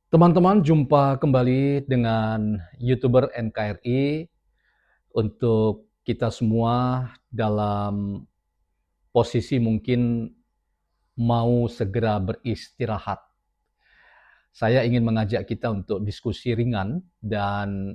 Teman-teman, jumpa kembali dengan YouTuber NKRI untuk kita semua dalam posisi mungkin mau segera beristirahat. Saya ingin mengajak kita untuk diskusi ringan dan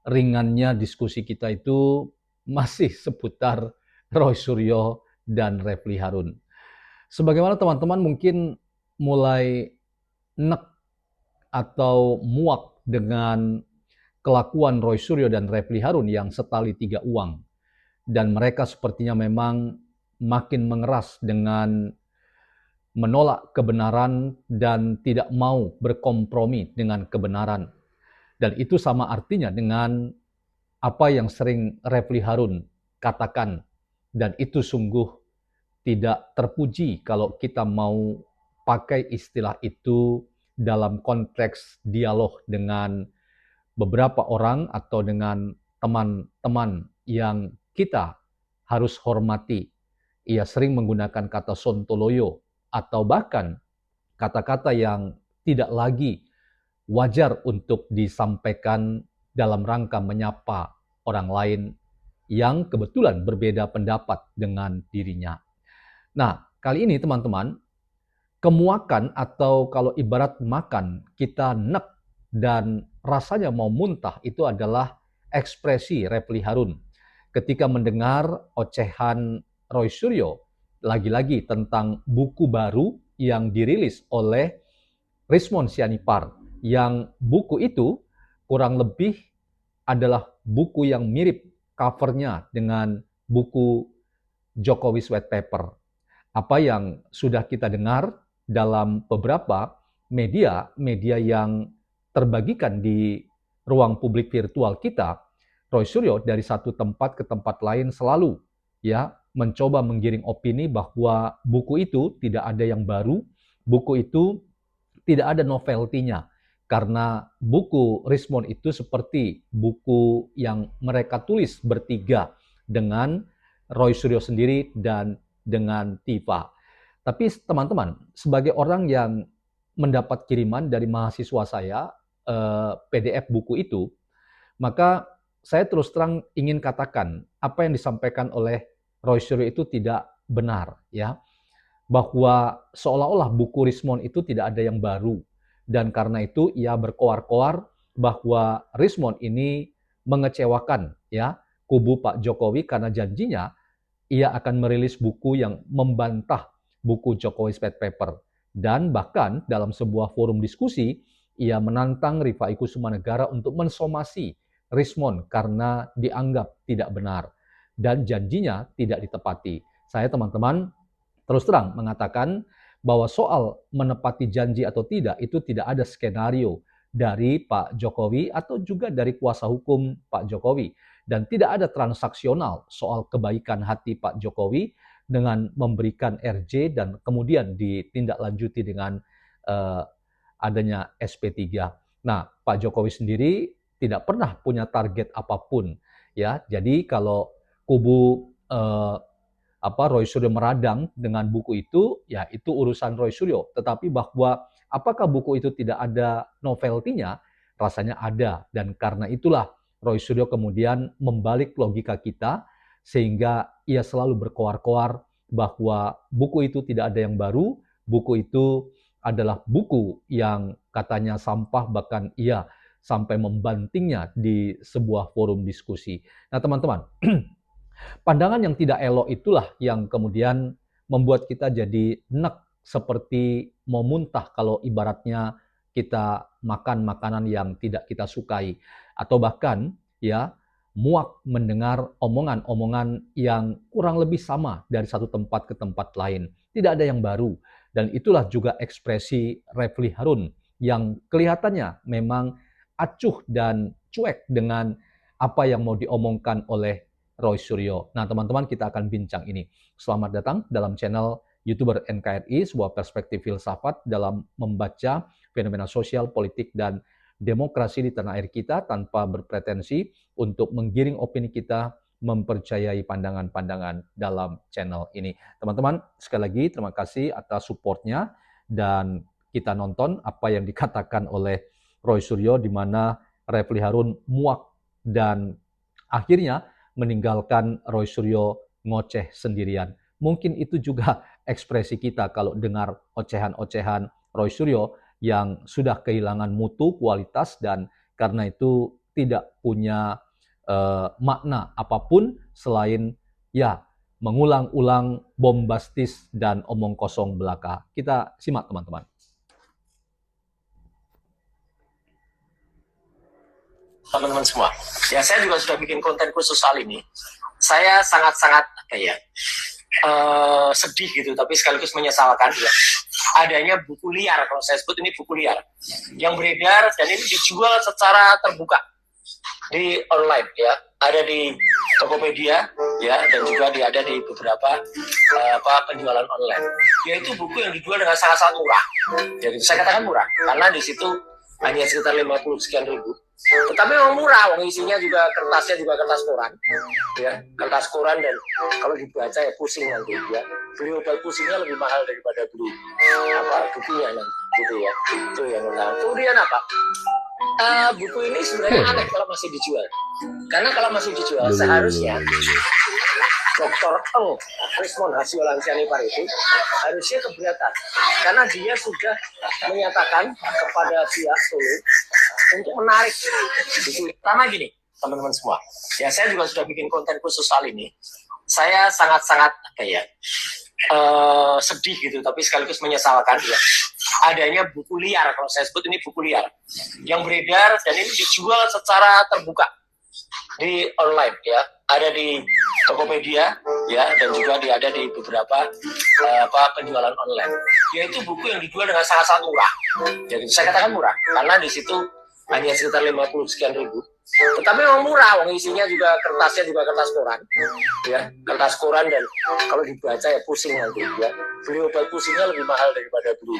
ringannya diskusi kita itu masih seputar Roy Suryo dan Refli Harun. Sebagaimana teman-teman mungkin mulai nek atau muak dengan kelakuan Roy Suryo dan Refli Harun yang setali tiga uang. Dan mereka sepertinya memang makin mengeras dengan menolak kebenaran dan tidak mau berkompromi dengan kebenaran. Dan itu sama artinya dengan apa yang sering Refli Harun katakan. Dan itu sungguh tidak terpuji kalau kita mau pakai istilah itu dalam konteks dialog dengan beberapa orang atau dengan teman-teman yang kita harus hormati. Ia sering menggunakan kata sontoloyo atau bahkan kata-kata yang tidak lagi wajar untuk disampaikan dalam rangka menyapa orang lain yang kebetulan berbeda pendapat dengan dirinya. Nah, kali ini teman-teman, kemuakan atau kalau ibarat makan, kita nek dan rasanya mau muntah itu adalah ekspresi Refli Harun. Ketika mendengar ocehan Roy Suryo, lagi-lagi tentang buku baru yang dirilis oleh Rismon Sianipar, yang buku itu kurang lebih adalah buku yang mirip covernya dengan buku Jokowi White Paper. Apa yang sudah kita dengar dalam beberapa media yang terbagikan di ruang publik virtual kita, Roy Suryo dari satu tempat ke tempat lain selalu ya mencoba menggiring opini bahwa buku itu tidak ada yang baru, buku itu tidak ada novelty-nya. Karena buku Rismon itu seperti buku yang mereka tulis bertiga dengan Roy Suryo sendiri dan dengan Tifa. Tapi teman-teman, sebagai orang yang mendapat kiriman dari mahasiswa saya, PDF buku itu, maka saya terus terang ingin katakan apa yang disampaikan oleh Roy Suryo itu tidak benar, ya, bahwa seolah-olah buku Rismon itu tidak ada yang baru, dan karena itu ia berkoar-koar bahwa Rismon ini mengecewakan ya kubu Pak Jokowi karena janjinya ia akan merilis buku yang membantah buku Jokowi White Paper. Dan bahkan dalam sebuah forum diskusi, ia menantang Rifai Kusumanegara untuk mensomasi Rismon karena dianggap tidak benar. Dan janjinya tidak ditepati. Saya teman-teman terus terang mengatakan bahwa soal menepati janji atau tidak itu tidak ada skenario dari Pak Jokowi atau juga dari kuasa hukum Pak Jokowi, dan tidak ada transaksional soal kebaikan hati Pak Jokowi dengan memberikan RJ dan kemudian ditindaklanjuti dengan uh, adanya SP3. Nah, Pak Jokowi sendiri tidak pernah punya target apapun ya. Jadi kalau kubu Roy Suryo meradang dengan buku itu, ya itu urusan Roy Suryo. Tetapi bahwa apakah buku itu tidak ada novelty-nya, rasanya ada. Dan karena itulah Roy Suryo kemudian membalik logika kita, sehingga ia selalu berkoar-koar bahwa buku itu tidak ada yang baru, buku itu adalah buku yang katanya sampah, bahkan ia sampai membantingnya di sebuah forum diskusi. Nah teman-teman, pandangan yang tidak elok itulah yang kemudian membuat kita jadi nek seperti mau muntah kalau ibaratnya kita makan makanan yang tidak kita sukai, atau bahkan ya muak mendengar omongan-omongan yang kurang lebih sama dari satu tempat ke tempat lain. Tidak ada yang baru, dan itulah juga ekspresi Refli Harun yang kelihatannya memang acuh dan cuek dengan apa yang mau diomongkan oleh Roy Suryo. Nah, teman-teman, kita akan bincang ini. Selamat datang dalam channel YouTuber NKRI, sebuah perspektif filsafat dalam membaca fenomena sosial, politik, dan demokrasi di tanah air kita tanpa berpretensi untuk menggiring opini kita mempercayai pandangan-pandangan dalam channel ini. Teman-teman, sekali lagi terima kasih atas supportnya, dan kita nonton apa yang dikatakan oleh Roy Suryo, di mana Refli Harun muak dan akhirnya meninggalkan Roy Suryo ngoceh sendirian. Mungkin itu juga ekspresi kita kalau dengar ocehan-ocehan Roy Suryo yang sudah kehilangan mutu, kualitas, dan karena itu tidak punya makna apapun selain ya mengulang-ulang bombastis dan omong kosong belaka. Kita simak teman-teman. Teman-teman semua, ya saya juga sudah bikin konten khusus soal ini. Saya sangat-sangat sedih gitu, tapi sekaligus menyesalkan ya adanya buku liar, kalau saya sebut ini buku liar yang beredar dan ini dijual secara terbuka di online ya, ada di Tokopedia ya, dan juga ada di beberapa penjualan online. Yaitu buku yang dijual dengan sangat-sangat murah. Jadi saya katakan murah karena di situ hanya sekitar 50 sekian ribu. Tetapi memang murah, isinya juga kertasnya juga kertas koran, ya kertas koran, dan kalau dibaca ya pusing nanti ya. Beli obat pusingnya lebih mahal daripada beli bukunya nanti, gitu ya. Itu yang pertama. Kemudian buku ini sebenarnya aneh kalau masih dijual, karena kalau masih dijual seharusnya Dr. Rismond Hasiolansyanipa itu harusnya keberatan, karena dia sudah menyatakan kepada pihak Solo untuk menarik. Pertama gini, teman-teman semua, ya saya juga sudah bikin konten khusus soal ini. Saya sangat-sangat sedih gitu, tapi sekaligus menyesalkan ya adanya buku liar, kalau saya sebut ini buku liar yang beredar dan ini dijual secara terbuka di online ya, ada di Tokopedia ya, dan juga ada di beberapa penjualan online. Yaitu buku yang dijual dengan sangat-sangat murah. Jadi saya katakan murah karena di situ hanya sekitar 50 sekian ribu. Tetapi memang murah, isinya juga kertasnya juga kertas koran, ya kertas koran, dan kalau dibaca ya pusing nanti ya. Beli obat pusingnya lebih mahal daripada beli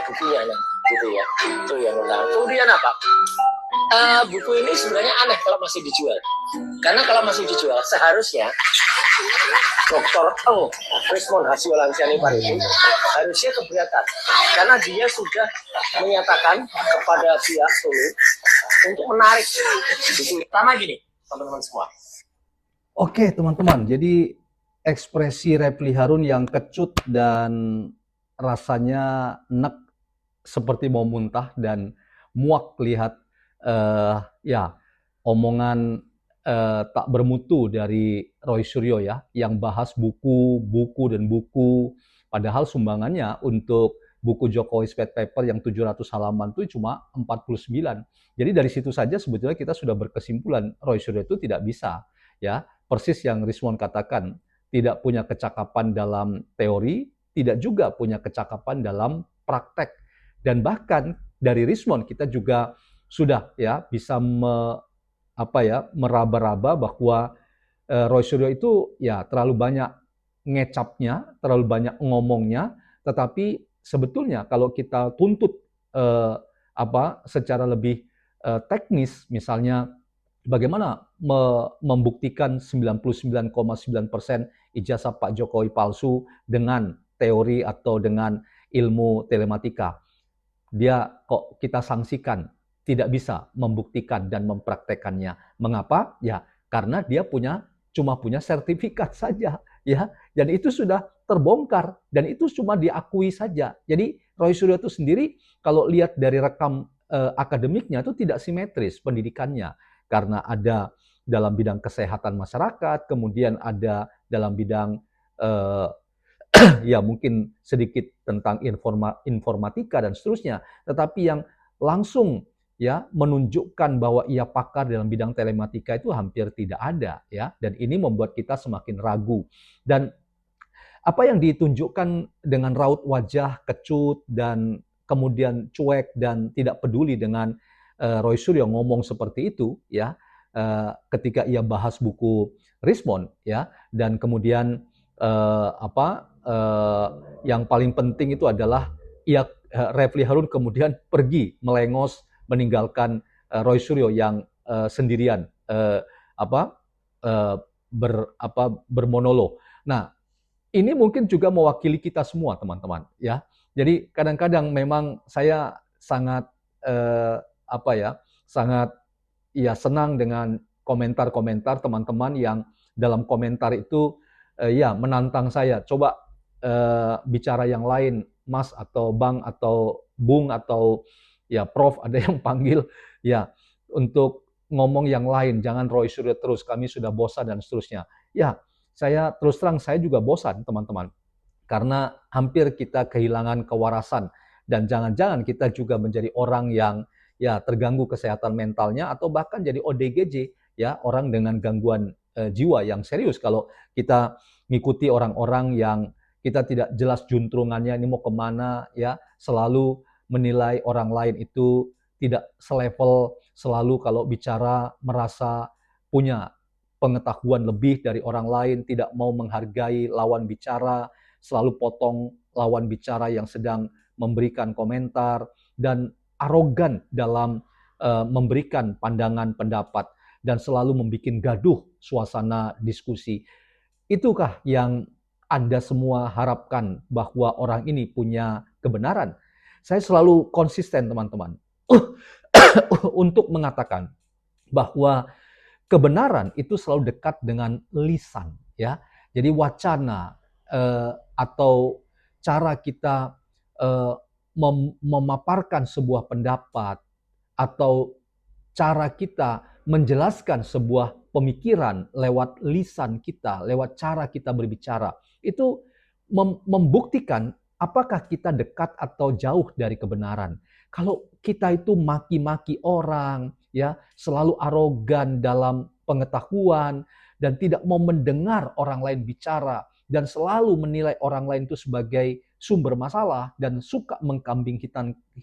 bukunya nanti, gitu ya. Itu yang pertama. Kemudian buku ini sebenarnya aneh kalau masih dijual, karena kalau masih dijual seharusnya Dr. Rismond Hasiolansyanipa itu harusnya keberatan, karena dia sudah menyatakan kepada pihak Solo untuk menarik. Pertama gini, teman-teman semua. Oke teman-teman, jadi ekspresi Refli Harun yang kecut dan rasanya nek seperti mau muntah dan muak lihat ya omongan tak bermutu dari Roy Suryo ya, yang bahas buku dan buku, padahal sumbangannya untuk buku Jokowi White Paper yang 700 halaman itu cuma 49. Jadi dari situ saja sebetulnya kita sudah berkesimpulan Roy Suryo itu tidak bisa ya, persis yang Rismond katakan, tidak punya kecakapan dalam teori, tidak juga punya kecakapan dalam praktek. Dan bahkan dari Rismond kita juga sudah ya bisa meraba-raba bahwa Roy Suryo itu ya terlalu banyak ngecapnya, terlalu banyak ngomongnya, tetapi sebetulnya kalau kita tuntut secara lebih teknis, misalnya bagaimana membuktikan 99,9% ijazah Pak Jokowi palsu dengan teori atau dengan ilmu telematika. Dia kok kita sanksikan tidak bisa membuktikan dan mempraktekannya. Mengapa? Ya, karena dia cuma punya sertifikat saja, ya. Dan itu sudah terbongkar dan itu cuma diakui saja. Jadi Roy Suryo itu sendiri kalau lihat dari rekam akademiknya itu tidak simetris pendidikannya, karena ada dalam bidang kesehatan masyarakat, kemudian ada dalam bidang ya mungkin sedikit tentang informatika dan seterusnya, tetapi yang langsung ya menunjukkan bahwa ia pakar dalam bidang telematika itu hampir tidak ada ya, dan ini membuat kita semakin ragu. Dan apa yang ditunjukkan dengan raut wajah kecut dan kemudian cuek dan tidak peduli dengan Roy Suryo ngomong seperti itu ya, ketika ia bahas buku Rismond ya, dan kemudian yang paling penting itu adalah Refli Harun kemudian pergi melengos meninggalkan Roy Suryo yang sendirian bermonolog. Nah, ini mungkin juga mewakili kita semua teman-teman ya. Jadi kadang-kadang memang saya sangat apa ya, sangat ya senang dengan komentar-komentar teman-teman yang dalam komentar itu ya menantang saya, coba bicara yang lain, Mas atau Bang atau Bung atau ya Prof ada yang panggil ya untuk ngomong yang lain, jangan Roy Suryo terus, kami sudah bosan dan seterusnya. Ya, saya terus terang saya juga bosan teman-teman. Karena hampir kita kehilangan kewarasan dan jangan-jangan kita juga menjadi orang yang ya terganggu kesehatan mentalnya atau bahkan jadi ODGJ ya, orang dengan gangguan jiwa yang serius kalau kita ngikuti orang-orang yang kita tidak jelas juntrungannya ini mau kemana ya, selalu menilai orang lain itu tidak selevel, selalu kalau bicara merasa punya pengetahuan lebih dari orang lain, tidak mau menghargai lawan bicara, selalu potong lawan bicara yang sedang memberikan komentar, dan arogan dalam memberikan pandangan pendapat, dan selalu membuat gaduh suasana diskusi. Itukah yang Anda semua harapkan bahwa orang ini punya kebenaran? Saya selalu konsisten teman-teman untuk mengatakan bahwa kebenaran itu selalu dekat dengan lisan, ya. Jadi wacana atau cara kita eh, memaparkan sebuah pendapat atau cara kita menjelaskan sebuah pemikiran lewat lisan kita, lewat cara kita berbicara, itu membuktikan apakah kita dekat atau jauh dari kebenaran. Kalau kita itu maki-maki orang, ya, selalu arogan dalam pengetahuan dan tidak mau mendengar orang lain bicara dan selalu menilai orang lain itu sebagai sumber masalah dan suka mengkambing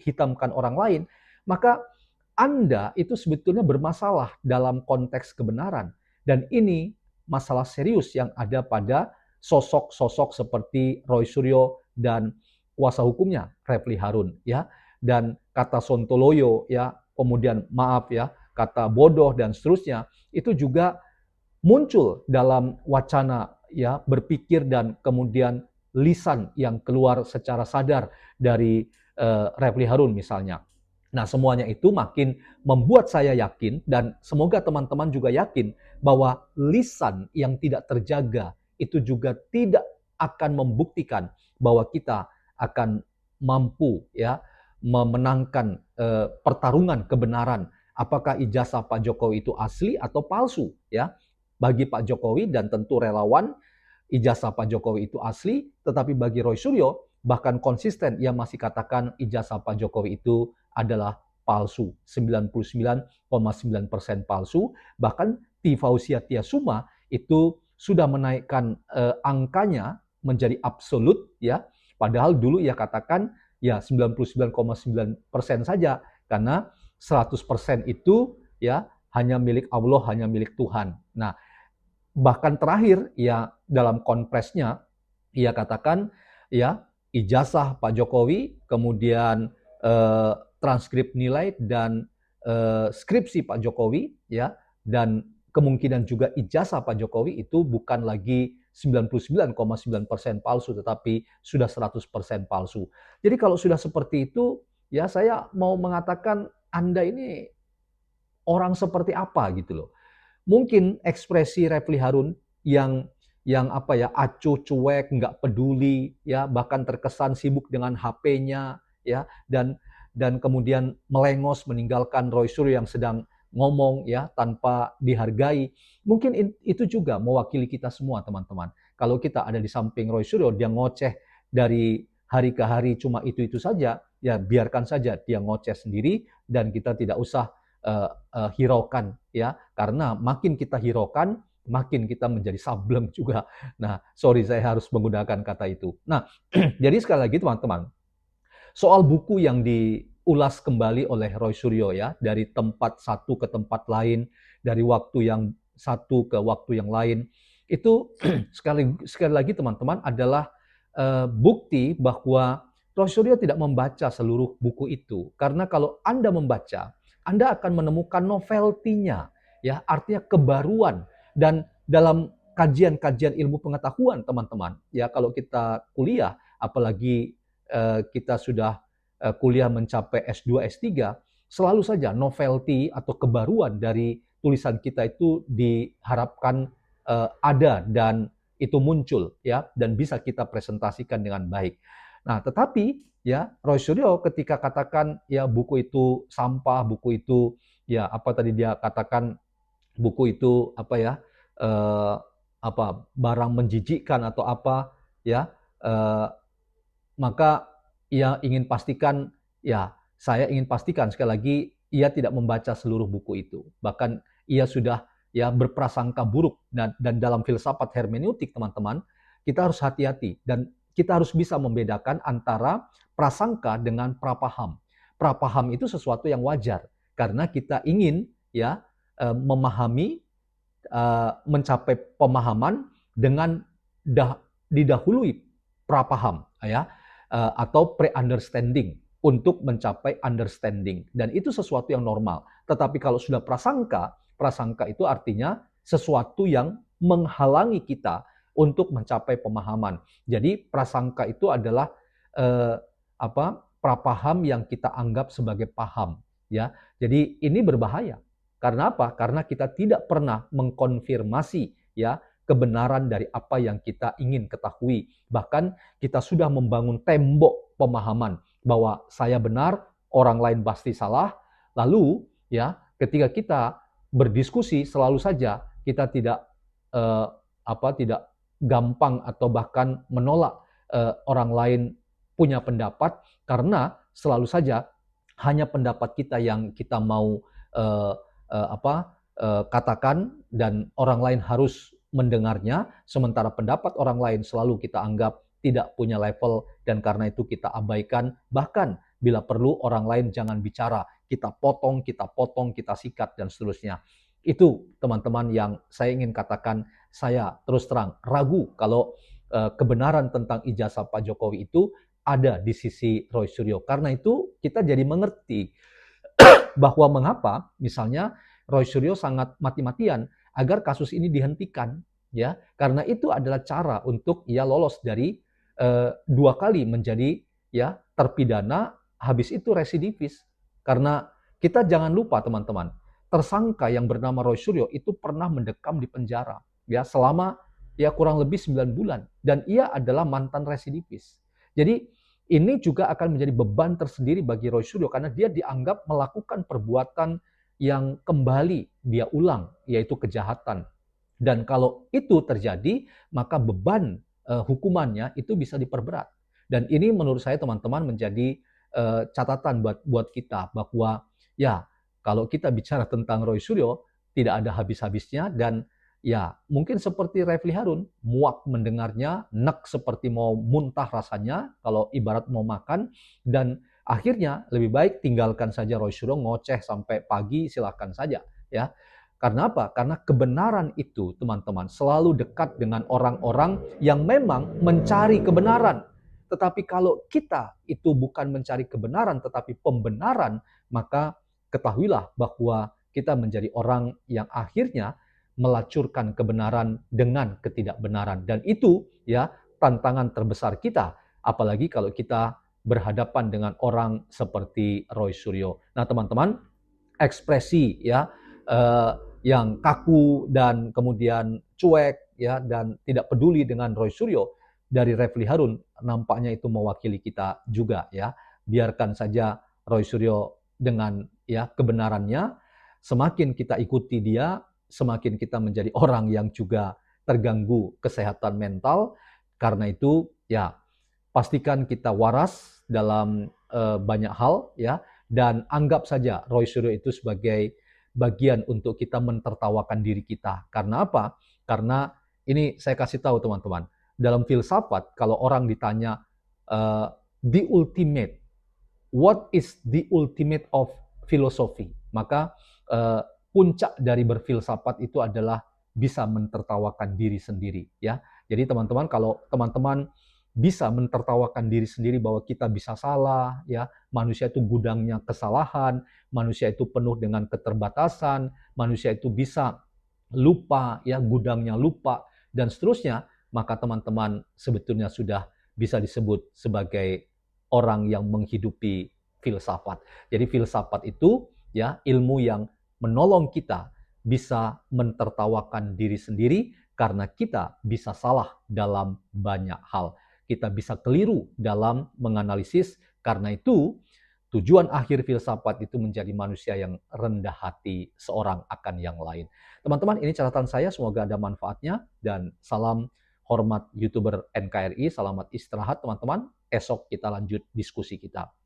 hitamkan orang lain, maka Anda itu sebetulnya bermasalah dalam konteks kebenaran. Dan ini masalah serius yang ada pada sosok-sosok seperti Roy Suryo dan kuasa hukumnya Refli Harun, ya. Dan kata sontoloyo, ya, kemudian maaf ya, kata bodoh dan seterusnya itu juga muncul dalam wacana ya berpikir dan kemudian lisan yang keluar secara sadar dari Refli Harun misalnya. Nah, semuanya itu makin membuat saya yakin dan semoga teman-teman juga yakin bahwa lisan yang tidak terjaga itu juga tidak akan membuktikan bahwa kita akan mampu ya memenangkan pertarungan kebenaran. Apakah ijazah Pak Jokowi itu asli atau palsu ya? Bagi Pak Jokowi dan tentu relawan, ijazah Pak Jokowi itu asli, tetapi bagi Roy Suryo bahkan konsisten ia masih katakan ijazah Pak Jokowi itu adalah palsu, 99,9% palsu. Bahkan Tifausia Tiasuma itu sudah menaikkan angkanya menjadi absolut ya. Padahal dulu ia katakan ya 99,9% saja karena 100% itu ya hanya milik Allah, hanya milik Tuhan. Nah, bahkan terakhir ya dalam konpresnya ia katakan ya ijazah Pak Jokowi, kemudian transkrip nilai dan skripsi Pak Jokowi ya, dan kemungkinan juga ijazah Pak Jokowi itu bukan lagi 99,9% palsu tetapi sudah 100% palsu. Jadi kalau sudah seperti itu ya saya mau mengatakan Anda ini orang seperti apa gitu loh. Mungkin ekspresi Refli Harun yang apa ya acuh cuek nggak peduli ya bahkan terkesan sibuk dengan HP-nya ya dan kemudian melengos meninggalkan Roy Suryo yang sedang ngomong ya tanpa dihargai, mungkin itu juga mewakili kita semua teman-teman. Kalau kita ada di samping Roy Suryo dia ngoceh dari hari ke hari cuma itu saja, ya biarkan saja dia ngoceh sendiri dan kita tidak usah hiraukan ya, karena makin kita hiraukan makin kita menjadi sableng juga. Nah, sorry saya harus menggunakan kata itu. Nah, jadi sekali lagi teman-teman, soal buku yang diulas kembali oleh Roy Suryo ya, dari tempat satu ke tempat lain, dari waktu yang satu ke waktu yang lain, itu sekali lagi teman-teman adalah bukti bahwa Roy Suryo tidak membaca seluruh buku itu. Karena kalau Anda membaca, Anda akan menemukan novelty-nya, ya, artinya kebaruan. Dan dalam kajian-kajian ilmu pengetahuan, teman-teman, ya kalau kita kuliah, apalagi kita sudah kuliah mencapai S2, S3, selalu saja novelty atau kebaruan dari tulisan kita itu diharapkan ada dan itu muncul ya dan bisa kita presentasikan dengan baik. Nah, tetapi ya Roy Suryo ketika katakan ya buku itu sampah, buku itu ya apa tadi dia katakan buku itu apa ya eh, apa barang menjijikkan atau apa ya eh, maka ia ingin pastikan ya saya ingin pastikan sekali lagi ia tidak membaca seluruh buku itu bahkan ia sudah ya berprasangka buruk dan dalam filsafat hermeneutik teman-teman kita harus hati-hati dan kita harus bisa membedakan antara prasangka dengan prapaham. Prapaham itu sesuatu yang wajar karena kita ingin ya memahami mencapai pemahaman dengan didahului prapaham ya atau pre-understanding untuk mencapai understanding dan itu sesuatu yang normal. Tetapi kalau sudah prasangka, prasangka itu artinya sesuatu yang menghalangi kita untuk mencapai pemahaman. Jadi prasangka itu adalah eh, prapaham yang kita anggap sebagai paham ya. Jadi ini berbahaya. Karena apa? Karena kita tidak pernah mengkonfirmasi ya kebenaran dari apa yang kita ingin ketahui. Bahkan kita sudah membangun tembok pemahaman bahwa saya benar, orang lain pasti salah. Lalu ya, ketika kita berdiskusi selalu saja kita tidak tidak gampang atau bahkan menolak orang lain punya pendapat karena selalu saja hanya pendapat kita yang kita mau uh, katakan dan orang lain harus mendengarnya, sementara pendapat orang lain selalu kita anggap tidak punya level dan karena itu kita abaikan, bahkan bila perlu orang lain jangan bicara, kita potong, kita sikat dan seterusnya. Itu teman-teman yang saya ingin katakan, saya terus terang ragu kalau kebenaran tentang ijazah Pak Jokowi itu ada di sisi Roy Suryo. Karena itu kita jadi mengerti bahwa mengapa misalnya Roy Suryo sangat mati-matian agar kasus ini dihentikan ya karena itu adalah cara untuk ia lolos dari 2 kali menjadi ya terpidana habis itu residivis karena kita jangan lupa teman-teman tersangka yang bernama Roy Suryo itu pernah mendekam di penjara ya selama ya kurang lebih 9 bulan dan ia adalah mantan residivis. Jadi ini juga akan menjadi beban tersendiri bagi Roy Suryo karena dia dianggap melakukan perbuatan yang kembali dia ulang, yaitu kejahatan. Dan kalau itu terjadi, maka beban hukumannya itu bisa diperberat. Dan ini menurut saya teman-teman menjadi catatan buat kita bahwa ya kalau kita bicara tentang Roy Suryo tidak ada habis-habisnya dan ya mungkin seperti Refli Harun, muak mendengarnya, nek seperti mau muntah rasanya kalau ibarat mau makan dan akhirnya lebih baik tinggalkan saja Roy Suryo ngoceh sampai pagi silakan saja ya. Karena apa? Karena kebenaran itu teman-teman selalu dekat dengan orang-orang yang memang mencari kebenaran. Tetapi kalau kita itu bukan mencari kebenaran tetapi pembenaran, maka ketahuilah bahwa kita menjadi orang yang akhirnya melacurkan kebenaran dengan ketidakbenaran dan itu ya tantangan terbesar kita apalagi kalau kita berhadapan dengan orang seperti Roy Suryo. Nah, teman-teman, ekspresi ya yang kaku dan kemudian cuek ya dan tidak peduli dengan Roy Suryo dari Refli Harun nampaknya itu mewakili kita juga ya. Biarkan saja Roy Suryo dengan ya kebenarannya, semakin kita ikuti dia semakin kita menjadi orang yang juga terganggu kesehatan mental. Karena itu ya pastikan kita waras dalam banyak hal ya dan anggap saja Roy Suryo itu sebagai bagian untuk kita mentertawakan diri kita. Karena apa? Karena ini saya kasih tahu teman-teman, dalam filsafat kalau orang ditanya the ultimate, what is the ultimate of philosophy? Maka puncak dari berfilsafat itu adalah bisa mentertawakan diri sendiri ya. Jadi teman-teman kalau teman-teman bisa mentertawakan diri sendiri bahwa kita bisa salah ya, manusia itu gudangnya kesalahan, manusia itu penuh dengan keterbatasan, manusia itu bisa lupa ya, gudangnya lupa dan seterusnya, maka teman-teman sebetulnya sudah bisa disebut sebagai orang yang menghidupi filsafat. Jadi filsafat itu ya ilmu yang menolong kita bisa mentertawakan diri sendiri karena kita bisa salah dalam banyak hal. Kita bisa keliru dalam menganalisis, karena itu tujuan akhir filsafat itu menjadi manusia yang rendah hati seorang akan yang lain. Teman-teman, ini catatan saya, semoga ada manfaatnya, dan salam hormat YouTuber NKRI, selamat istirahat teman-teman. Esok kita lanjut diskusi kita.